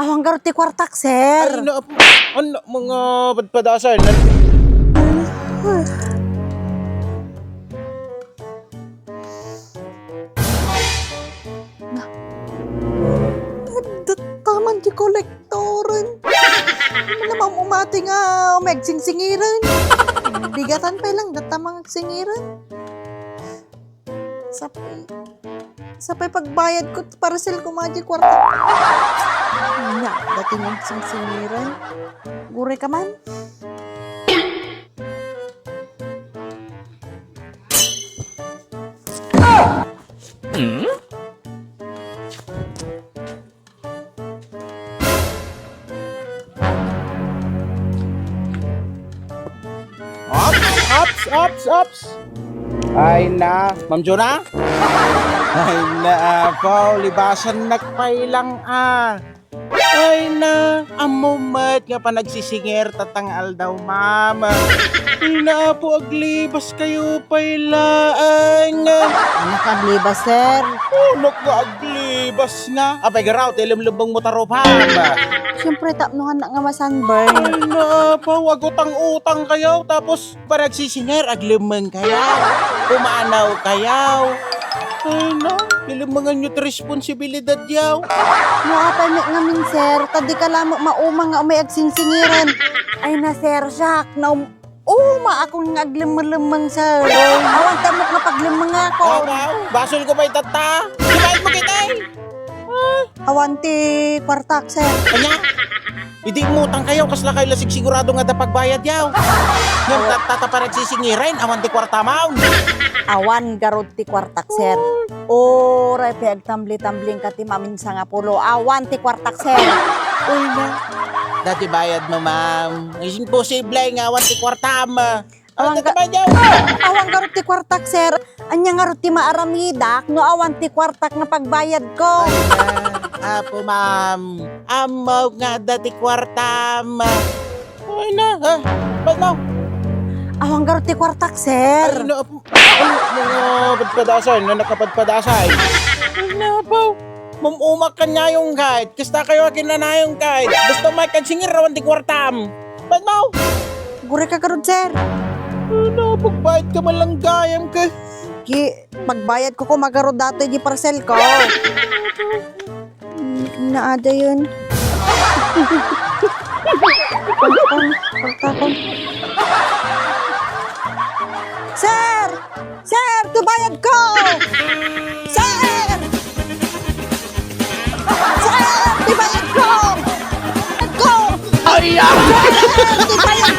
Awang garot ti kwartak, sir. Ay, ano, mga padpadasan. Taman di kolektoran. Malamang umati nga umegsinsingiran. Bigatan pa lang datamang singiran. Sapay pagbayad ko parcel ko maji kwarta. Nya, dati ng singiran. Gure ka man. Ops. Ay na, Ma'am Jonah? Ay na, Paul, libasan nagpailang Ay na, amumat nga pa nagsisingir tatangal daw, mama. Ay na po, aglibas kayo pailaan. Nakabliba, sir. Nag-aglibas nga. Apay garaw, tilimlubong mo taropam. Siyempre, tapnuhan na nga masunburn. Ay na, pa, wag utang-utang kayo. Tapos, para nagsisingir, aglimang kayaw. Pumanaw kayaw. Ay na, ilimangan nyo't responsibilidad yaw. Muapay may ngamin, sir. Tadi ka lamang mauma nga umay agsinsingiran. Ay na, sir, siyak. Na uma akong aglimang, sir. Awan tamok na paglimang ako. Basol ko pa itata. Sibahin mo kitay. Awan ti kwartak, sir. Kanya, hindi mutang kayo. Kasla kayo lasig sigurado nga pagbayad yaw. Yung tataparag sisingirin, awan di kwarta maun. Awan garot ti kwartak, sir. Oray pe agtambli-tambling ka ti maminsa nga pulo. Awan ti kwartak, sir. Uy na. Dati bayad mo, ma'am. Is imposible nga awan ti kwarta, ma. Awan ka ba yaw? Awan garot ti kwartak, sir. Anya garot ti maaramidak no awan ti kwartak nga pagbayad ko. Apo, ma'am. Amaw nga dati kwarta, ma. Uy na, ha? Ba't mo? Awan garot ti kwartak, sir. Ay, na, mga padpadasan, na nakapadpadasan. Ay, na, po. Mamumak ka niya yung kahit. Kasta kayo akin na na yung kahit. Gusto may kagsingir rawan di kwartam. Ba't mo? Gure ka garot, sir. Ay, na, pagbayad ka malanggayam ka. Pagbayad ko magarot dati di parcel ko. Naada yun. Pagkakon. Sir! Sir! Tubayad ko! Sir! Sir! Tubayad ko! Tubayad ko! Sir! Tubayad